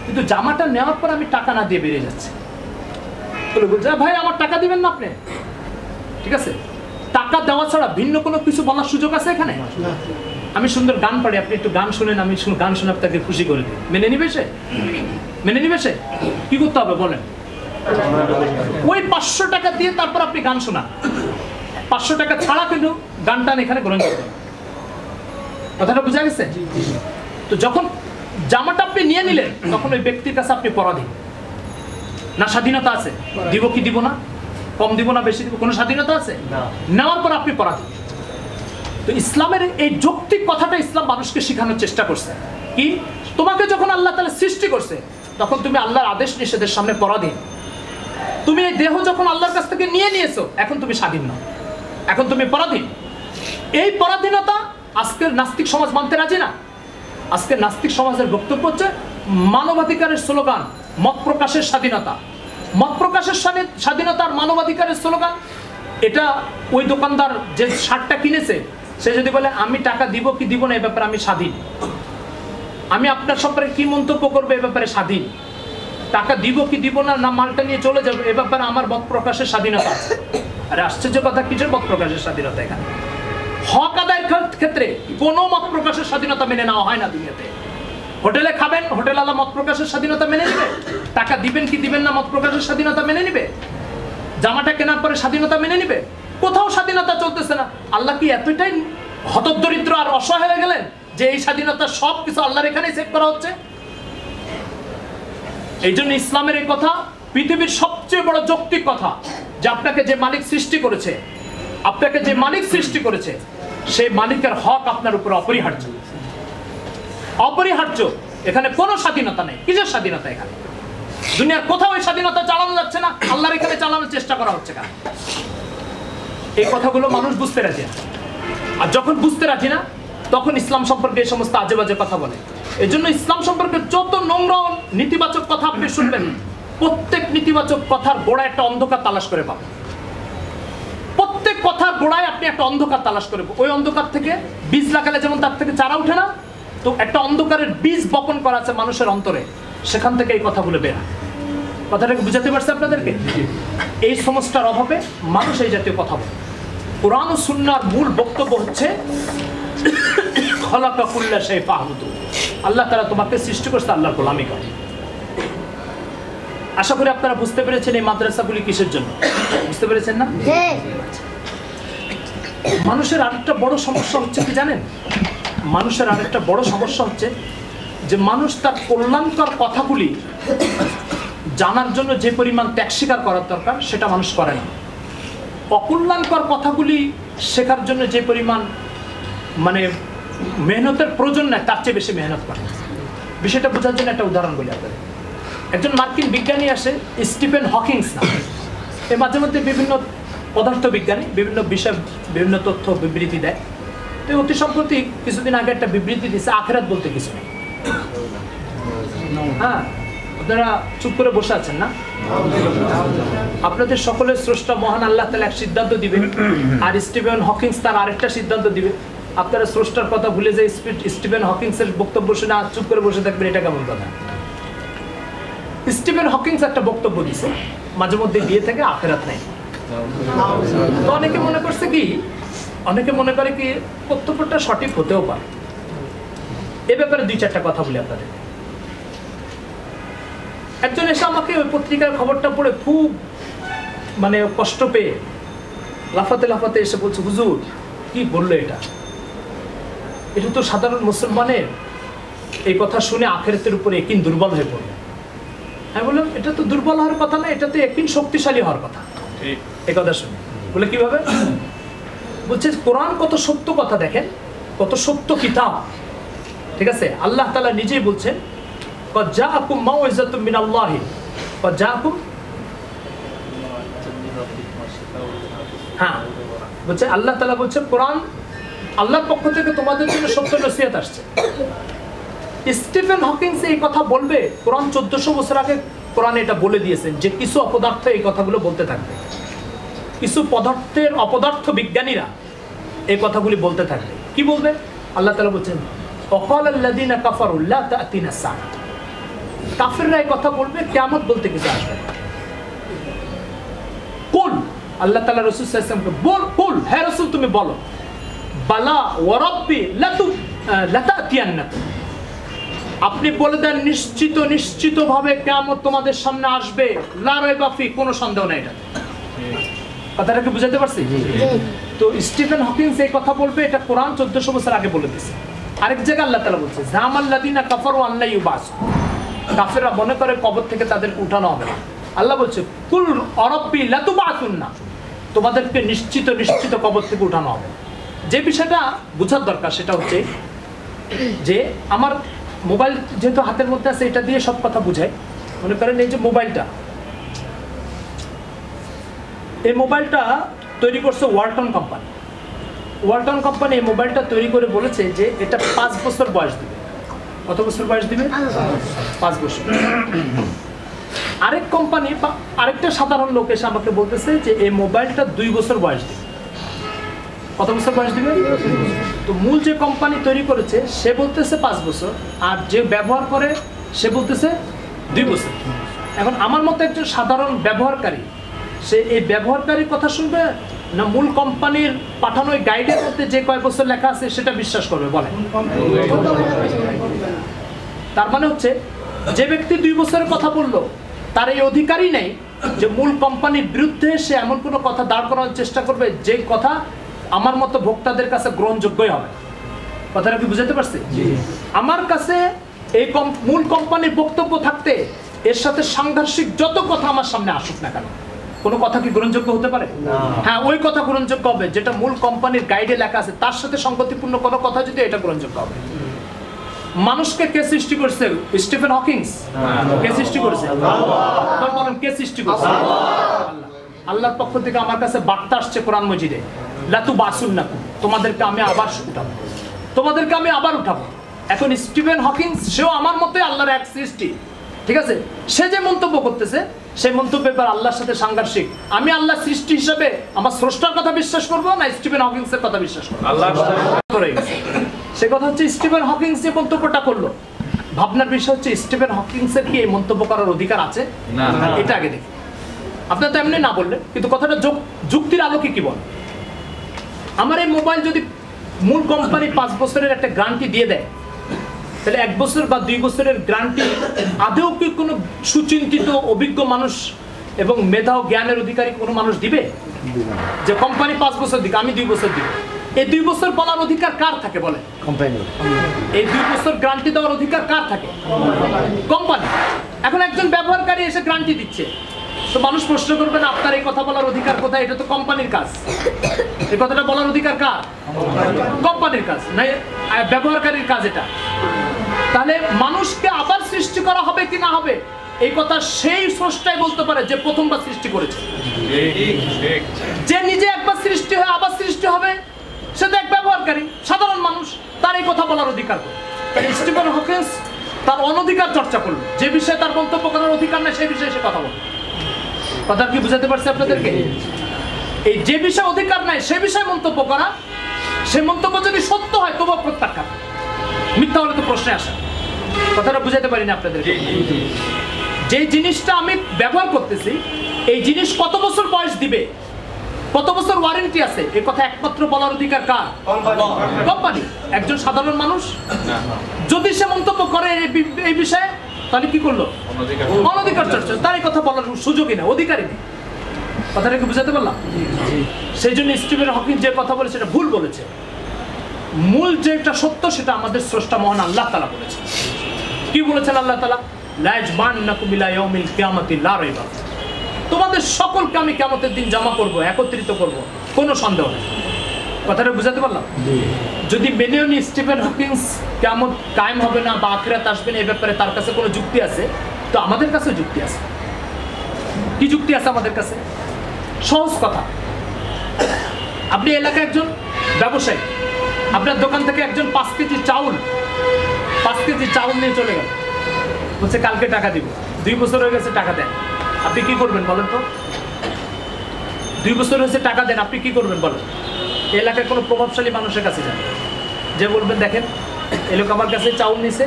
A: কিন্তু জামাটা নেওয়ার পর আমি টাকা না দিয়ে বেরিয়ে যাচ্ছি। বলছে ভাই আমার টাকা দিবেন না আপনি? ঠিক আছে, টাকা দেওয়া ছাড়া ভিন্ন কোনো কিছু বলার সুযোগ আছে এখানে? আমি সুন্দর গান পারি, আপনি একটু গান শুনেন, আমি গান শুনে আপনাকে খুশি করে দিই, মেনে নিবে সে? মেনে নিবে সে? কি করতে হবে বলেন? ওই 500 টাকা দিয়ে তারপর আপনি গান শোনান, 500 টাকা ছাড়া কিন্তু গানটা এখানে গ্রহণ করবেন। কথাটা বোঝা গেছে? তো যখন জামাটা আপনি নিয়ে নিলেন, তখন ওই ব্যক্তির কাছে আপনি পরাধীন না? স্বাধীনতা আছে? দিব কি দিব না, কম দিব না বেশি দিব, কোনো স্বাধীনতা আছে? নেওয়ার পর আপনি পরাধীন। তো ইসলামের এই যৌক্তিক কথাটা ইসলাম মানুষকে শেখানোর চেষ্টা করছে কি, তোমাকে যখন আল্লাহ তাআলা সৃষ্টি করছে তখন তুমি আল্লাহর আদেশ নিষেধের সামনে পরাধীন। তুমি এই দেহ যখন আল্লাহর কাছ থেকে নিয়ে নিয়েছো, এখন তুমি স্বাধীন না, এখন তুমি পরাধীন। এই পরাধীনতা আজকের নাস্তিক সমাজ মানতে রাজি না। আজকের নাস্তিক সমাজের বক্তব্য হচ্ছে মানবাধিকারের স্লোগান মত প্রকাশের স্বাধীনতা। মত প্রকাশের স্বাধীনতা আর মানবাধিকারের স্লোগান, এটা ওই দোকানদার যে শার্টটা কিনেছে সে যদি বলে আমি টাকা দিব কি দিব না এই ব্যাপারে আমি স্বাধীন, আমি আপনার সম্পর্কে কি মন্তব্য করবো এই ব্যাপারে স্বাধীন, টাকা দিব কি দিব না, না মালটা নিয়ে চলে যাবে এ ব্যাপারে আমার মত প্রকাশের স্বাধীনতা আছে। আরে আশ্চর্য কথা, কিসের মত প্রকাশের স্বাধীনতা? এখানে হক আদায়ের ক্ষেত্রে কোনো মত প্রকাশের স্বাধীনতা মেনে নেওয়া হয় না দুনিয়াতে। হোটেলে খাবেন, হোটেলওয়ালা মত প্রকাশের স্বাধীনতা মেনে নিবে, টাকা দিবেন কি দিবেন না মত প্রকাশের স্বাধীনতা মেনে নিবে, জামাটা কেনার পরে স্বাধীনতা মেনে নিবে, কোথাও স্বাধীনতা চলতেছে না। আল্লাহ কি এতটাই হতদরিদ্র আর অসহায় হয়ে গেলেন যে এই স্বাধীনতা সব কিছু আল্লাহর এখানেই সেট করা হচ্ছে? এই জন্য ইসলামের এই কথা পৃথিবীর সবচেয়ে বড় যৌক্তিক কথা, যে আপনাকে যে মালিক সৃষ্টি করেছে, আপনাকে যে মালিক সৃষ্টি করেছে সেই মালিকের হক আপনার উপর অপরিহার্য, অপরিহার্য। এখানে কোনো স্বাধীনতা নেই। কিসের স্বাধীনতা? এখানে দুনিয়ার কোথাও এই স্বাধীনতা চালানো যাচ্ছে না, আল্লাহর এখানে চালানোর চেষ্টা করা হচ্ছে। কেন? এই কথাগুলো মানুষ বুঝতে রাজি না, আর যখন বুঝতে রাজি না তখন ইসলাম সম্পর্কে এই সমস্ত আজে বাজে কথা বলে। এই জন্য ইসলাম সম্পর্কে যত নোংরা নেতিবাচক কথা আপনি শুনবেন, প্রত্যেক নেতিবাচক কথার গোড়ায় একটা অন্ধকার তালাশ করে পাবেন। প্রত্যেক কথার গোড়ায় আপনি একটা অন্ধকার তালাশ করে, ওই অন্ধকার থেকে বীজ লাগালে যেমন তার থেকে চারা উঠে না, তো একটা অন্ধকারের বীজ বপন করা আছে মানুষের অন্তরে, সেখান থেকে এই কথাগুলো বের হয়। কথাটাকে বুঝাতে পারছে আপনাদেরকে? এই সমস্যার অভাবে মানুষ এই জাতীয় কথা বলে। কুরআন ও সুন্নাহর মূল বক্তব্য হচ্ছে খালাকা কুল্লা শাই ফাহবুদু, আল্লাহ তাআলা তোমাকে সৃষ্টি করেছে আল্লাহর গোলামি করো। আশা করি আপনারা বুঝতে পেরেছেন এই মাদ্রাসাগুলি কিসের জন্য। বুঝতে পেরেছেন না? মানুষের আরেকটা বড় সমস্যা হচ্ছে কি জানেন? মানুষের আরেকটা বড় সমস্যা হচ্ছে যে মানুষ তার কল্যাণকর কথাগুলি জানার জন্য যে পরিমাণ ত্যাগ স্বীকার করার দরকার সেটা মানুষ করে না। অকল্যাণকর কথাগুলি শেখার জন্য যে পরিমাণ মেহনতের প্রয়োজন নেই তার চেয়ে বেশি মেহনত করে। বিষয়টা বোঝার জন্য একটা উদাহরণ বলি আপনাদের। একজন মার্কিন বিজ্ঞানী আসে স্টিফেন হকিংস না, এ মাঝে মধ্যে বিভিন্ন পদার্থ বিজ্ঞানী বিভিন্ন বিষয় বিভিন্ন তথ্য বিবৃতি দেয়। তো অতি সম্প্রতি কিছুদিন আগে একটা বিবৃতি দিচ্ছে আখিরাত বলতে কিছু নেই। হ্যাঁ, আপনারা চুপ করে বসে আছেন না? আপনাদের সকলের স্রষ্টা মহান আল্লাহ তাআলা এক সিদ্ধান্ত দিবেন, আর স্টিফেন হকিংস তার আরেকটা সিদ্ধান্ত দিবে। আপনারা স্রষ্টার কথা ভুলে যে স্টিফেন হকিংসের বক্তব্য শুনে আর চুপ করে বসে থাকবেন, এটা কেমন কথা? স্টিফেন হকিংস একটা বক্তব্য দিছে, মাঝে মধ্যে দিয়ে থাকে আখিরাত নাই। তো অনেকে মনে করছে কি, অনেকে মনে করে কি বক্তব্যটা সঠিক হতেও পারে। এ ব্যাপারে 2-4টা কথা বলি আপনাদের। একজন এসে আমাকে ওই পত্রিকার খবরটা পড়ে খুব মানে কষ্ট পেয়ে লাফাতে লাফাতে এসে বলছে, হুজুর কি বললো এটা? এটা তো সাধারণ মুসলমানের এই কথা শুনে আখিরাতের উপরে ইয়াকিন দুর্বল হয়ে পড়বে। আমি বললাম এটা তো দুর্বল হওয়ার কথা না, এটা তো ইয়াকিন শক্তিশালী হওয়ার কথা। এই কথা শুনে বলে কিভাবে? বলছে কোরআন কত সত্য কথা, দেখেন কত সত্য কিতাব। ঠিক আছে, আল্লাহ তাআলা নিজেই বলছেন قد جاءكم موعظة من الله قد جاءكم হ্যাঁ বলছে আল্লাহ তাআলা বলছে কোরআন আল্লাহর পক্ষ থেকে তোমাদের জন্য সত্য নসিহত আসছে। স্টিফেন হকিংস এই কথা বলবে, কোরআন 1400 বছর আগে কোরআন এটা বলে দিয়েছেন যে কিছু অপদার্থ এই কথাগুলো বলতে থাকবে, কিছু অপদার্থ বিজ্ঞানীরা এই কথাগুলি বলতে থাকবে। কি বলবে? আল্লাহ তাআলা বলছেন ওয়াকাল আল্লাযীনা কাফারু লা তা'তিনা সাআহ, কাফেররা এই কথা বলবে কিয়ামত বলতে কিছু আসবে না। কুল, আল্লাহ তাআলা রাসূল সাল্লাল্লাহু আলাইহি ওয়াসাল্লামকে বল, কুল হে রাসূল তুমি বলো, বালা ওয়া রাব্বি লাতাতিয়ান্নাকুম, আপনি বলে দেন নিশ্চিতভাবে কিয়ামত তোমাদের সামনে আসবে, লা রাইবা ফি, কোনো সন্দেহ নাই এটা। কথাটা কি বুঝাতে পারছি? তো স্টিফেন হকিংস এই কথা বলবে, এটা কোরআন 1400 বছর আগে বলে দিয়েছে। আরেক জায়গায় আল্লাহ তাআলা বলছে জামাল্লাযিনা কাফারু আল্লা ইউবাস, কাফেররা মনে করে কবর থেকে তাদেরকে উঠানো হবে না। আল্লাহ বলছে কুল অরব্বি লাতুবাসুন্না, তোমাদেরকে নিশ্চিত কবর থেকে উঠানো হবে। যে বিষয়টা বোঝার দরকার সেটা হচ্ছে যে আমার মোবাইল যেহেতু হাতের মধ্যে আছে, এটা দিয়ে সব কথা বুঝায়। মনে করেন এই যে মোবাইলটা, এই মোবাইলটা তৈরি করছে ওয়ালটন কোম্পানি। ওয়ালটন কোম্পানি এই মোবাইলটা তৈরি করে বলেছে যে এটা 5 বছর বয়স দিবে। কত বছর বয়স দিবে? 5 বছর। আরেক কোম্পানি বা আরেকটা সাধারণ লোক এসে আমাকে বলতেছে যে এই মোবাইলটা 2 বছর বয়স দিবে। কত বছর বয়স দিবে? তো মূল যে কোম্পানি তৈরি করেছে সে বলতেছে 5 বছর, আর যে ব্যবহার করে সে বলতেছে 2 বছর। এখন আমার মতো একজন সাধারণ ব্যবহারকারী, সে এই ব্যবহারকারীর কথা শুনবে না মূল কোম্পানির পাঠানো গাইডের মধ্যে যে কয় বছর লেখা আছে সেটা বিশ্বাস করবে? বলে। তার মানে হচ্ছে যে ব্যক্তি 2 বছরের কথা বললো তার এই অধিকারই নেই যে মূল কোম্পানির বিরুদ্ধে সে এমন কোনো কথা দাঁড় করানোর চেষ্টা করবে যে কথা আমার মতো ভোক্তাদের কাছে গ্রহণযোগ্যই হবে। কথাটা কি বুঝাতে পারছি? আমার কাছে এই মূল কোম্পানির বক্তব্য থাকতে এর সাথে সাংঘর্ষিক যত কথা আমার সামনে আসুক না কেন, কোনো কথা কি গ্রহণযোগ্য হতে পারে? হ্যাঁ, ওই কথা গ্রহণযোগ্য হবে যেটা মূল কোম্পানির গাইডে লেখা আছে, তার সাথে সংগতিপূর্ণ কোনো কথা যদি এটা গ্রহণযোগ্য হবে। মানুষকে কে সৃষ্টি করছে? Stephen Hawkings. কে সৃষ্টি করেছে? বলেন কে সৃষ্টি করছে? আল্লাহর পক্ষ থেকে আমার কাছে বার্তা আসছে কোরআন মজিদে, লাতুবাসুন্নাকুম, তোমাদেরকে আমি আবার উঠাবো, তোমাদেরকে আমি আবার উঠাবো। এখন স্টিফেন হকিংস সেও আমার মতোই আল্লাহর এক সৃষ্টি, ঠিক আছে? সে যে মন্তব্য করতেছে সেই মন্তব্য এবার আল্লাহর সাথে সাংঘর্ষিক। আমি আল্লাহ সৃষ্টি হিসেবে আমার স্রষ্টার কথা বিশ্বাস করবো না স্টিফেন হকিংসের কথা বিশ্বাস করবো? সে কথা হচ্ছে স্টিফেন হকিংস যে মন্তব্যটা করলো, ভাবনার বিষয় হচ্ছে স্টিফেন হকিংসের কি এই মন্তব্য করার অধিকার আছে? এটা আগে দেখি। আপনার তো এমনি না বললেন, কিন্তু কথাটা যুক্তির আলোকে কি বল? আমার এই মোবাইল যদি মূল কোম্পানি 5 বছরের একটা গ্যারান্টি দিয়ে দেয়, তাহলে 1 বছর বা 2 বছরের গ্যারান্টি আদৌ কি কোনো সুচিন্তিত অভিজ্ঞ মানুষ এবং মেধা ও জ্ঞানের অধিকারী কোনো মানুষ দিবে? যে কোম্পানি 5 বছর দিকে, আমি 2 বছর দিব, এই 2 বছর বলার অধিকার কার থাকে? বলে কোম্পানি। এই 2 বছর গ্যারান্টি দেওয়ার অধিকার কার থাকে? কোম্পানি। এখন একজন ব্যবহারকারী এসে গ্যারান্টি দিচ্ছে, তো মানুষ প্রশ্ন করবে না আপনার এই কথা বলার অধিকার কোথায়? এটা তো কোম্পানির কাজ। এই কথাটা বলার অধিকার কার? কোম্পানির কাজ, না ব্যবহারকারীর কাজ এটা। তাহলে মানুষকে আবার সৃষ্টি করা হবে কি না হবে এই কথা সেই স্রষ্টাই বলতে পারে যে প্রথমবার সৃষ্টি করেছে। যে নিজে একবার সৃষ্টি হয়ে আবার সৃষ্টি হবে সে তো এক ব্যবহারকারী সাধারণ মানুষ, তার এই কথা বলার অধিকার নেই। তাই স্টিফেন হকিন্স তার অনধিকার চর্চা করলো, যে বিষয়ে তার মন্তব্য করার অধিকার নেই সেই বিষয়ে সে কথা বলল। কথা কি বুঝাতে পারছি আপনাদেরকে? এই যে বিষয়ে অধিকার নাই সে বিষয়ে মন্তব্য করা, সে মন্তব্য যদি সত্য হয় তবুও প্রত্যাখ্যান, মিথ্যা হলে তো প্রশ্নে আসে। কথাটা বুঝাতে পারি না আপনাদেরকে? যে জিনিসটা আমি ব্যবহার করতেছি এই জিনিস কত বছর বয়স দিবে, কত বছর ওয়ারেন্টি আছে, এই কথা একমাত্র বলার অধিকার কার? কোম্পানি। একজন সাধারণ মানুষ যদি সে মন্তব্য করে এই বিষয়ে তাহলে কি করলো? অনধিকার চর্চা। তার এই কথা বলার সুযোগই নেই, অধিকারই নেই। কথাটা কি বুঝাতে পারলাম? সেই জন্য স্টিফেন হকিং যে কথা বলেছে সেটা ভুল বলেছে। মূল যেটা সত্য সেটা আমাদের স্রষ্টা মহান আল্লাহ তাআলা বলেছেন। কি বলেছেন আল্লাহ তাআলা? লা ইয়াজমান্নাকুম ইলা ইয়াউমিল কিয়ামাতি লা রাইবা। তোমাদের সকলকে আমি কিয়ামতের দিন জমা করব, একত্রিত করব, কোনো সন্দেহ নেই। কথাটা বুঝাতে পারলাম? যদি মেনেও নি স্টিফেন হকিংস কিয়ামত কায়েম হবে না বা আখিরাত আসবে না এই ব্যাপারে তার কাছে কোনো যুক্তি আছে, তো আমাদের কাছে যুক্তি আছে। কি যুক্তি আছে আমাদের কাছে? সহজ কথা, আপনি এলাকায় একজন ব্যবসায়ী, আপনার দোকান থেকে একজন 5 কেজি চাউল নিয়ে চলে গেল, বলছে কালকে টাকা দিব। 2 বছর হয়ে গেছে টাকা দেন, আপনি কি করবেন বলেন তো? 2 বছর হয়েছে টাকা দেন, আপনি কি করবেন বলেন? এলাকায় কোনো প্রভাবশালী মানুষের কাছে যান, যে বলবেন দেখেন এই লোক আমার কাছে চাউল নিছে,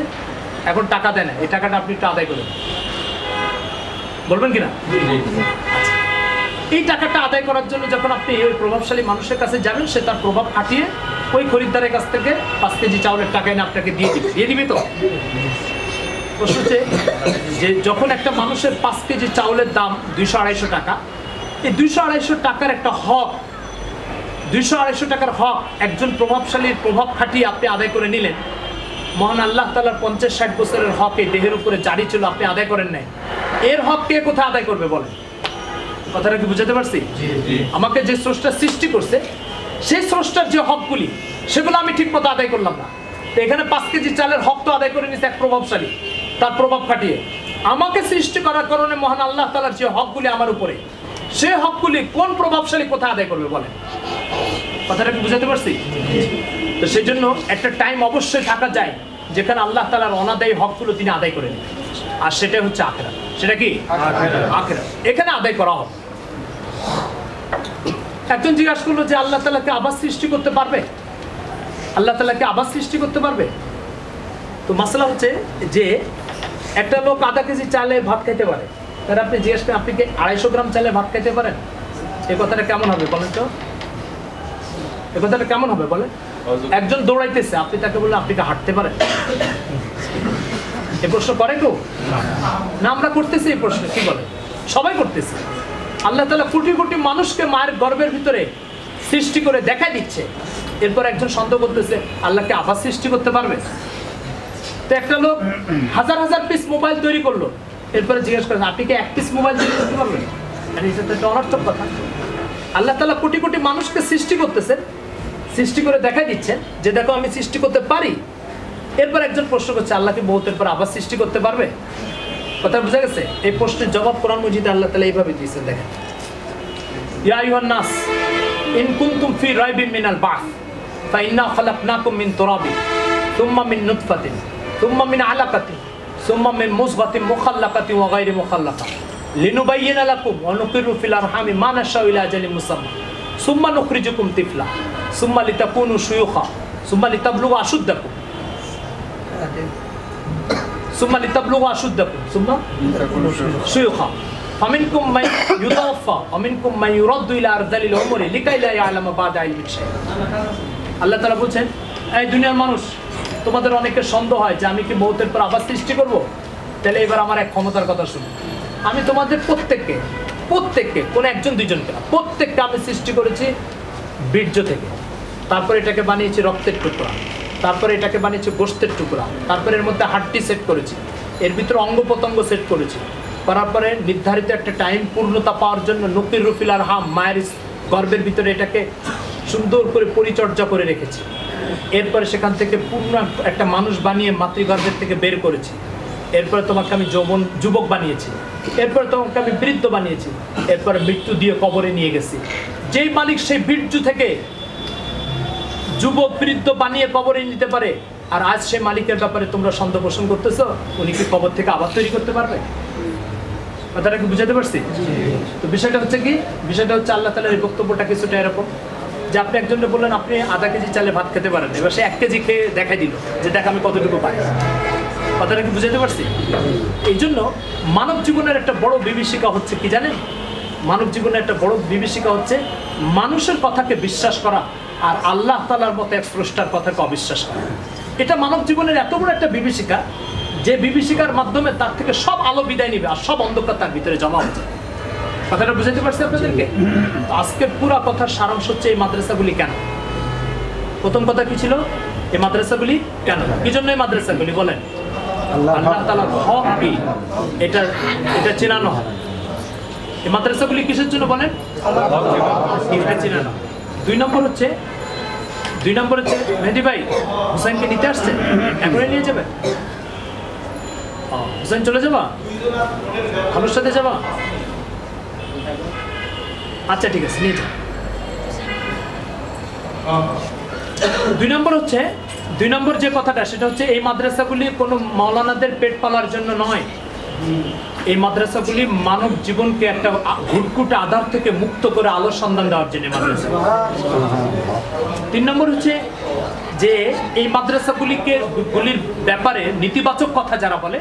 A: এখন টাকা দেয় না, এই টাকাটা আপনি একটু আদায় করবেন, বলবেন কিনা? এই টাকাটা আদায় করার জন্য যখন আপনি ওই প্রভাবশালী মানুষের কাছে যাবেন, সে তার প্রভাব খাটিয়ে ওই খরিদ্দারের কাছ থেকে 5 কেজি চাউলের টাকা এনে আপনাকে দিয়ে দিবে তো? প্রশ্ন হচ্ছে যে যখন একটা মানুষের 5 কেজি চাউলের দাম 200-250 টাকা, এই 200-250 টাকার একটা হক, 200-250 টাকার হক একজন প্রভাবশালীর প্রভাব খাটিয়ে আপনি আদায় করে নিলেন। মহান আল্লাহ তাআলার 50-60 বছরের হক এই দেহের উপরে জারি ছিল, আপনি আদায় করেন নাই। এর হক কে কোথায় আদায় করবে বলেন? কথাটা কি বুঝাতে পারছি? আমাকে যে স্রষ্টা সৃষ্টি করছে সেই স্রষ্টার যে হকগুলি সেগুলো আমি ঠিক মতো আদায় করলাম না। তো এখানে 5 কেজি চালের হক তো আদায় করে নিছে এক প্রভাবশালী, তার প্রভাব খাটিয়ে। আমাকে সৃষ্টি করার কারণে মহান আল্লাহ তাআলার যে হকগুলি আমার উপরে, সেই হকগুলি কোন প্রভাবশালী কোথায় আদায় করবে বলেন? কথাটা কি বুঝাতে পারছি? তো সেই জন্য একটা টাইম অবশ্যই থাকা যায় যেখানে আল্লাহ তাআলার অনাদায়ী হকগুলো তিনি আদায় করে নেবেন, আর সেটা হচ্ছে আখিরাত। সেটা কি? আখিরাত। এখানে আদায় করা হবে। একজন জিজ্ঞাসা করলো যে আল্লাহ তাআলাকে আবার সৃষ্টি করতে পারবে? আল্লাহ তাআলাকে আবার সৃষ্টি করতে পারবে? তো মাসলা হচ্ছে যে একটা লোক আধা কেজি চালে ভাত খাইতে পারে, তাহলে আপনি জিজ্ঞেস করেন আপনি কি 250 গ্রাম চালে ভাত খাইতে পারেন? এই কথাটা কেমন হবে বলেন তো? এই কথাটা কেমন হবে বলেন? একজন দৌড়াইতেছে, আপনি তাকে বললেন আপনি কি হাঁটতে পারেন? এই প্রশ্ন করে কেউ? না, আমরা করতেছি এই প্রশ্ন। কি বলে? সবাই করতেছে। আল্লাহ তাআলা কোটি কোটি মানুষকে মায়ের গর্ভের ভিতরে সৃষ্টি করে দেখা দিচ্ছে, এরপর একজন সন্দেহ করতেছে আল্লাহকে আবার সৃষ্টি করতে পারবে? তো একটা লোক 1000 পিস মোবাইল তৈরি করলো, এরপরে জিজ্ঞেস করেন আপনি কি 1 পিস মোবাইল তৈরি করতে পারবেন? এটা তো একটা অনর্থক কথা। আল্লাহ তাআলা কোটি কোটি মানুষকে সৃষ্টি করতেছেন, সৃষ্টি করে দেখাই দিচ্ছেন যে দেখো আমি সৃষ্টি করতে পারি। এরপর একজন প্রশ্ন করছে আল্লাহ কি বহুতের পর আবার সৃষ্টি করতে পারবে? কথা বুঝা গেছে? এই প্রশ্নের জবাব কোরআন মাজিদে আল্লাহ তাআলা এইভাবে দিয়েছেন, দেখেন ইয়া আইয়ুহান নাস ইন কুনতুম ফি রাইবিন মিনাল বা'স ফাইন্না খালাকনাকুম মিন তুরাবিন সুম্মা মিন নুতফাতিন সুম্মা মিন আলাকাতিন সুম্মা মিন মুযগাতিন মুখাল্লাকাতিন ওয়া গায়রি মুখাল্লাকা লিনুবাইয়িনা লাকুম ওয়া নুকিরু ফিল আরহামি মা নাশাউ ইলা আজালিন মুসাম্মা সুম্মা নুখরিজুকুম তিফলা সুম্মা লিতাকুনু শুয়ুখা সুম্মা লিতাবলুগু আশুদ্দাকুম সুম্মা লিতাবলুগু আশুদ্দাকুম সুম্মা শুয়ুখা ফামিনকুম মান ইউতাওয়াফা ওয়া মিনকুম মান ইউরাদ্দু ইলা আরযালিল উমরি লিকাই লা ইয়ালামা বা'দা ইলমিন শাইআ। আল্লাহ তাআলা বলেন এই দুনিয়ার মানুষ তোমাদের অনেকের সন্দেহ হয় যে আমি কি মওতের পর আবার সৃষ্টি করব, তাহলে এবার আমার এক ক্ষমতার কথা শুনুন। আমি তোমাদের প্রত্যেককে কোনো একজন দুইজনকে না, প্রত্যেককে আমি সৃষ্টি করেছি বীর্য থেকে, তারপরে এটাকে বানিয়েছি রক্তের টুকরা, তারপরে এটাকে বানিয়েছি গোশতের টুকরা, তারপরে এর মধ্যে হাড্ডি সেট করেছি, এর ভিতরে অঙ্গ প্রত্যঙ্গ সেট করেছি, করার পরে নির্ধারিত একটা টাইম পূর্ণতা পাওয়ার জন্য নুকিরু ফিল আরহাম মায়ের গর্ভের ভিতরে এটাকে সুন্দর করে পরিচর্যা করে রেখেছি। এরপরে সেখান থেকে পূর্ণ একটা মানুষ বানিয়ে মাতৃগর্ভের থেকে বের করেছি। এরপরে তোমাকে আমি যুবক বানিয়েছি, এরপরে তোমাকে আমি বৃদ্ধ বানিয়েছি, এরপরে মৃত্যু দিয়ে কবরে নিয়ে গেছি। যেই মালিক সেই বীর্য থেকে যুবক বৃদ্ধ বানিয়ে কবরে নিতে পারে, আর আজ সেই মালিকের ব্যাপারে তোমরা সন্দেহ পোষণ করতেছো, উনি কি কবর থেকে আবার তৈরি করতে পারবে? কথাটা কি বুঝাতে পারছি? তো বিষয়টা হচ্ছে কি, বিষয়টা হচ্ছে আল্লাহ তাআলার এই বক্তব্যটা কিছুটা এরকম যে আপনি একজনকে বললেন আপনি আধা কেজি চালে ভাত খেতে পারেন, এবার সে 1 কেজি খেয়ে দেখাই দিল যে দেখ আমি কতটুকু পাই। কথাটা কি বুঝাতে পারছি? এই জন্য মানব জীবনের একটা বড় বিভীষিকা হচ্ছে কি জানেন, মানব জীবনের একটা বড় বিভীষিকা হচ্ছে মানুষের কথাকে বিশ্বাস করা আর আল্লাহ তাআলার মতো এক স্রষ্টার কথাকে অবিশ্বাস করা। এটা মানব জীবনের এত বড় একটা বিভীষিকা যে বিভীষিকার মাধ্যমে তার থেকে সব আলো বিদায় নিবে আর সব অন্ধকার তার ভিতরে জমা হচ্ছে। কথাটা বুঝাতে পারছি আপনাদেরকে? আজকের পুরো কথার সারাংশ হচ্ছে এই মাদ্রাসাগুলি কেন। প্রথম কথা কি ছিল, এই মাদ্রাসাগুলি কেন, কি জন্য এই মাদ্রাসাগুলি বলেন? আল্লাহ তাআলার হক কি এটা চেনানো হয়। এই মাদ্রাসাগুলি কিসের জন্য বলেন? এটা চেনানো। 2 নম্বর হচ্ছে মেহেদী ভাই হুসাইনকে নিতে আসছে, এখনই নিয়ে যাবে? হুসাইন চলে যাবা, খালুর সাথে যাবা? আচ্ছা ঠিক আছে, নিয়ে যাও। 2 নম্বর যে কথাটা সেটা হচ্ছে এই মাদ্রাসাগুলি কোনো মাওলানাদের পেট পালার জন্য নয়। এই মাদ্রাসাগুলি মানব জীবনকে একটা ঘুটঘুটে আধার থেকে মুক্ত করে আলোর সন্ধান দেওয়ার জন্য মাদ্রাসা। 3 নম্বর হচ্ছে যে এই মাদ্রাসাগুলির ব্যাপারে নেতিবাচক কথা যারা বলে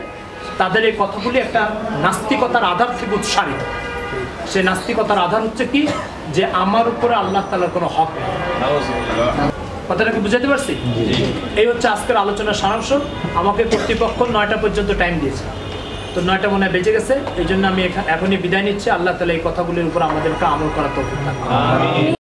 A: তাদের এই কথাগুলি একটা নাস্তিকতার আধার থেকে উৎসারিত। সে নাস্তিকতার আধার হচ্ছে কি, যে আমার উপরে আল্লাহ তাআলার কোনো হক নেই। কথাটা কি বুঝাতে পারছি? এই হচ্ছে আজকের আলোচনার সারাংশ। আমাকে কর্তৃপক্ষ 9টা পর্যন্ত টাইম দিয়েছে, তো 9টা মনে বেজে গেছে, এই জন্য আমি এখনই বিদায় নিচ্ছি। আল্লাহ তাআলা এই কথাগুলির উপর আমাদেরকে আমল করার তৌফিক দান করুন।